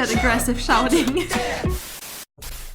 at aggressive shouting.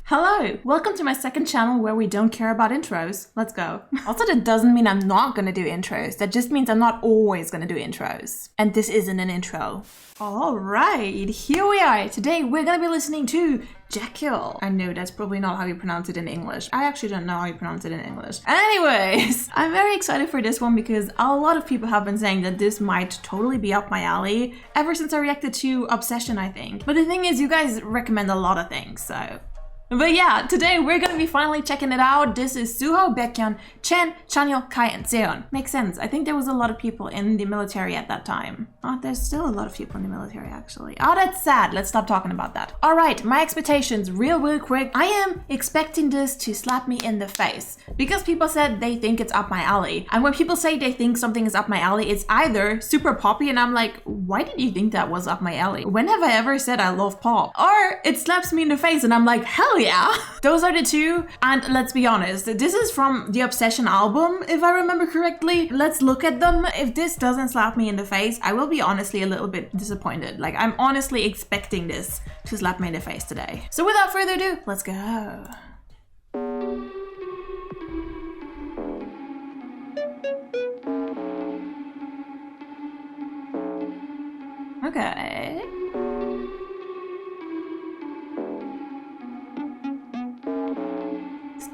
Hello! Welcome to my second channel where we don't care about intros. Let's go. Also, that doesn't mean I'm not gonna do intros. That just means I'm not always gonna do intros. And this isn't an intro. Alright, here we are. Today we're gonna be listening to Jekyll. I know that's probably not how you pronounce it in English. I actually don't know how you pronounce it in English. Anyways, I'm very excited for this one because a lot of people have been saying that this might totally be up my alley ever since I reacted to Obsession, I think. But the thing is, you guys recommend a lot of things, so... But yeah, today we're gonna be finally checking it out. This is Suho, Baekhyun, Chen, Chanyeol, Kai, and Seon. Makes sense. I think there was a lot of people in the military at that time. Oh, there's still a lot of people in the military, actually. Oh, that's sad. Let's stop talking about that. All right, my expectations real quick. I am expecting this to slap me in the face because people said they think it's up my alley. And when people say they think something is up my alley, it's either super poppy and I'm like, why did you think that was up my alley? When have I ever said I love pop? Or it slaps me in the face and I'm like, hell yeah. Those are the two, and let's be honest, this is from the Obsession album, if I remember correctly. Let's look at them. If this doesn't slap me in the face, I will be honestly a little bit disappointed. Like, I'm honestly expecting this to slap me in the face today. So without further ado, let's go. Okay.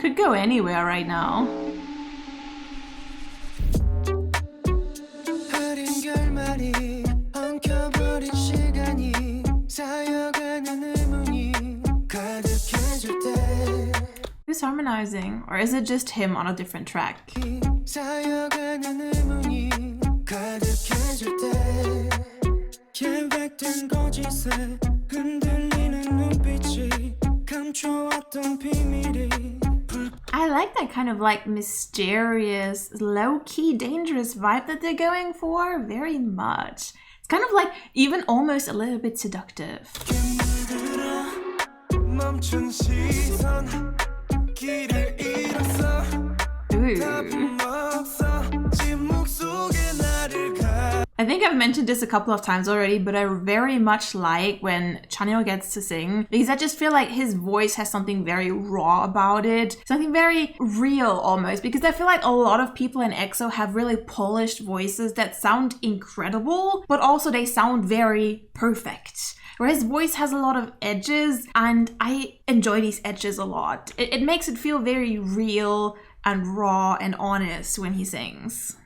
Could go anywhere right now. Who's harmonizing? Or is it just him on a different track? I like that kind of like mysterious, low-key, dangerous vibe that they're going for very much. It's kind of like even almost a little bit seductive. Ooh. I think I've mentioned this a couple of times already, but I very much like when Chanyeol gets to sing because I just feel like his voice has something very raw about it, something very real almost, because I feel like a lot of people in EXO have really polished voices that sound incredible, but also they sound very perfect. Where his voice has a lot of edges, and I enjoy these edges a lot. It makes it feel very real and raw and honest when he sings.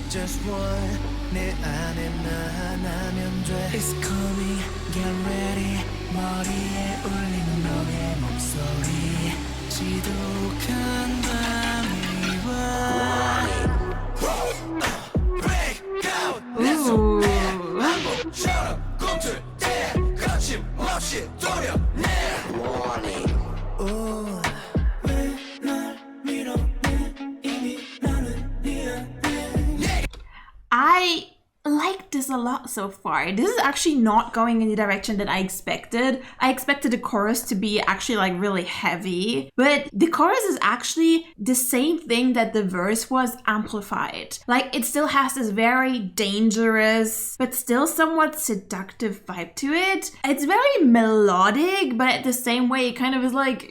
Just one, 내 안에 하나면 돼. It's coming, get ready. 머리에 울리는 너의 목소리. 지독한 밤이 와. Break out. Ooh. 반복처럼 꿈틀 때 거침없이 도려내. Warning. I like this a lot so far. This is actually not going in the direction that I expected. I expected the chorus to be actually like really heavy, but the chorus is actually the same thing that the verse was, amplified. Like, it still has this very dangerous but still somewhat seductive vibe to it. It's very melodic, but at the same way it kind of is like,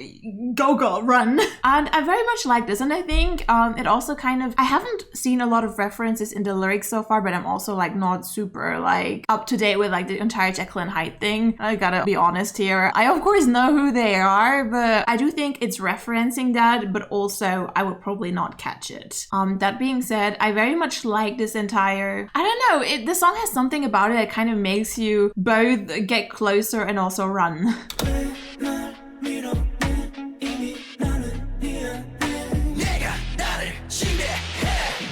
go girl, run. And I very much like this, and I think it also kind of, I haven't seen a lot of references in the lyrics so far, but I'm also like not super like up to date with like the entire Jekyll and Hyde thing. I gotta be honest here. I of course know who they are, but I do think it's referencing that, but also I would probably not catch it. That being said, I very much like this entire, I don't know, the song has something about it that kind of makes you both get closer and also run.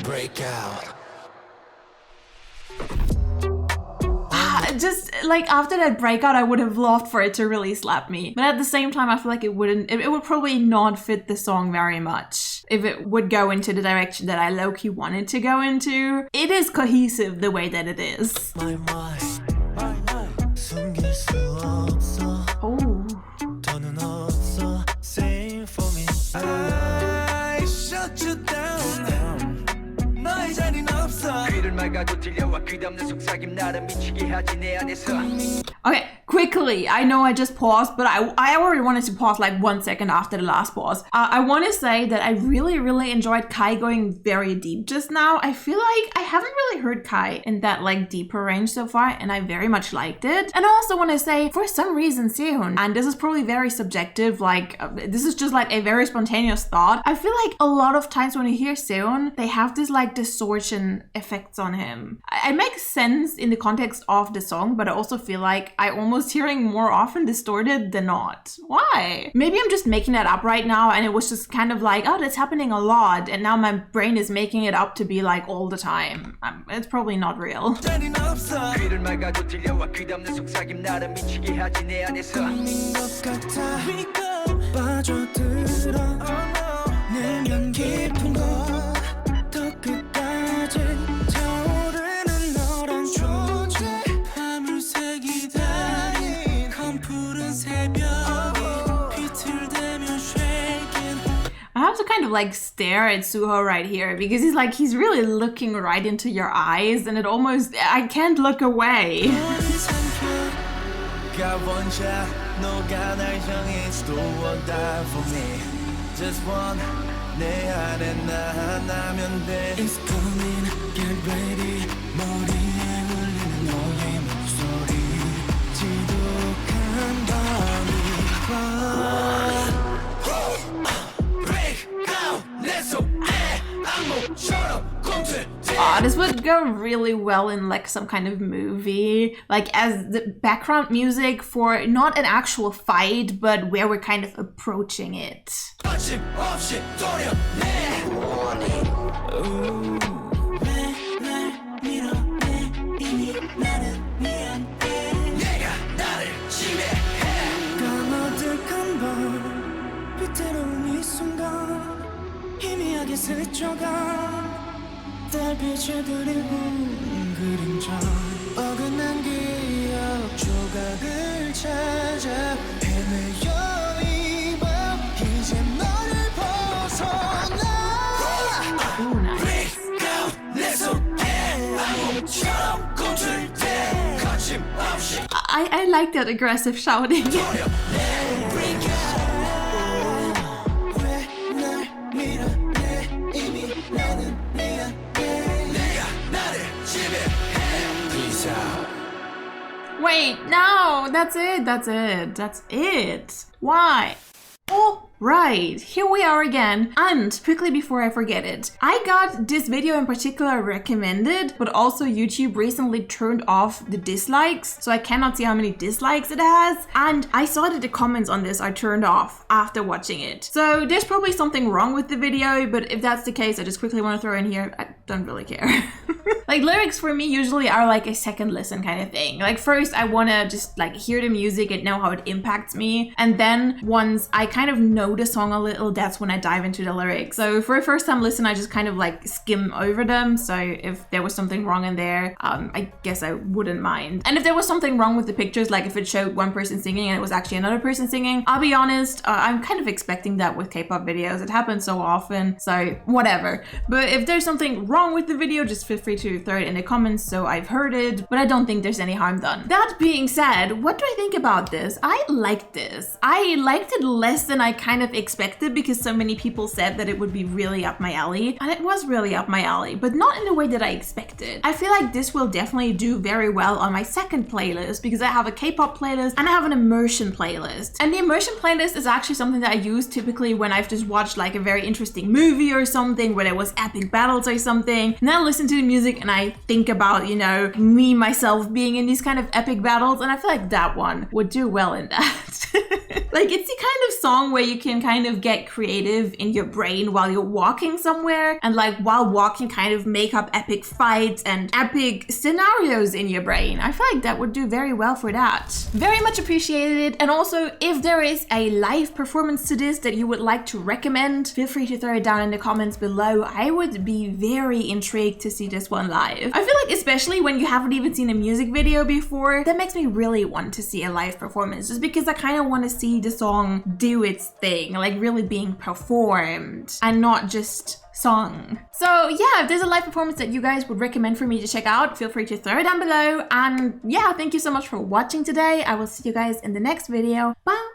Break out. just like after that breakout, I would have loved for it to really slap me. But at the same time, I feel like it wouldn't, it would probably not fit the song very much if it would go into the direction that I low-key wanted to go into. It is cohesive the way that it is. My mind, 숨길 수 없어. Oh. 더는 없어. Sing for me. I shut you down. 너의 자리는 없어. 귀를 막아도 들려와 끝없는 속삭임 나를 미치게 하지 내 안에서. Okay, quickly, I know I just paused, but I already wanted to pause like 1 second after the last pause. I want to say that I really enjoyed Kai going very deep just now. I feel like I haven't really heard Kai in that like deeper range so far, and I very much liked it. And I also want to say, for some reason, Sehun, and this is probably very subjective, like this is just like a very spontaneous thought. I feel like a lot of times when you hear Sehun, they have this like distortion effects on him. It makes sense in the context of the song, but I also feel like I almost hearing more often distorted than not. Why? Maybe I'm just making that up right now and it was just kind of like, oh, that's happening a lot, and now my brain is making it up to be like all the time. It's probably not real. 귀를 막아도 들려와 끝없는 속삭임 나를 미치게 하지 내 안에서. 꿈인 것 같아. 빠져들어. 내면 깊은 곳. 더 끝까지 타오르는 너란 존재. 밤을 새기다니 검푸른 새벽이 비틀대며 shaking. I have to kind of like stare at Suho right here because he's really looking right into your eyes, and it almost, I can't look away. 가본자 너가 날 향해 still want that for me. Just one 내 안에 나 하나면 돼. It's coming, get ready. 머리에 울리는 너의 목소리. 지독한 밤이 와. Break out 내 속에 악몽처럼 꿈틀. Oh, this would go really well in like some kind of movie, like as the background music for not an actual fight, but where we're kind of approaching it. 거침없이 도려내 날 밀어내 이미 나는 미안해 내가 나를 지배해 까마득한 밤 비태로운 이 순간 희미하게 스쳐가 달빛에 드리운 그림자 어긋난 기억 조각을 찾아 헤매여 이 밤 이제 너를 벗어나 Break out 내 속에 악몽처럼 꿈틀 때 거침없이 I like that aggressive shouting. Break out 왜날 밀어내 이미 나는 Wait, no, that's it. Why? Oh, right, here we are again. And quickly before I forget it, I got this video in particular recommended, but also YouTube recently turned off the dislikes, so I cannot see how many dislikes it has. And I saw that the comments on this are turned off after watching it. So there's probably something wrong with the video, but if that's the case, I just quickly want to throw in here, I don't really care. Like lyrics for me usually are like a second listen kind of thing. Like first I want to just like hear the music and know how it impacts me, and then once I kind of know the song a little, that's when I dive into the lyrics. So for a first time listen, I just kind of like skim over them. So if there was something wrong in there, I guess I wouldn't mind. And if there was something wrong with the pictures, like if it showed one person singing and it was actually another person singing, I'll be honest, I'm kind of expecting that with K-pop videos. It happens so often, so whatever. But if there's something wrong with the video, just feel free to throw it in the comments so I've heard it, but I don't think there's any harm done. That being said, what do I think about this? I liked this. I liked it less than I kind of expected because so many people said that it would be really up my alley, and it was really up my alley, but not in the way that I expected. I feel like this will definitely do very well on my second playlist because I have a K-pop playlist and I have an immersion playlist. And the immersion playlist is actually something that I use typically when I've just watched like a very interesting movie or something where there was epic battles or something, and then I listen to the music and I think about, you know, me myself being in these kind of epic battles, and I feel like that one would do well in that. Like, it's the kind of song where you can kind of get creative in your brain while you're walking somewhere, and like while walking kind of make up epic fights and epic scenarios in your brain. I feel like that would do very well for that. Very much appreciated. And also, if there is a live performance to this that you would like to recommend, feel free to throw it down in the comments below. I would be very intrigued to see this one live. I feel like especially when you haven't even seen a music video before, that makes me really want to see a live performance, just because I kind of want to see the song do its thing, like really being performed and not just sung. So yeah, if there's a live performance that you guys would recommend for me to check out, feel free to throw it down below. And yeah, thank you so much for watching today. I will see you guys in the next video. Bye!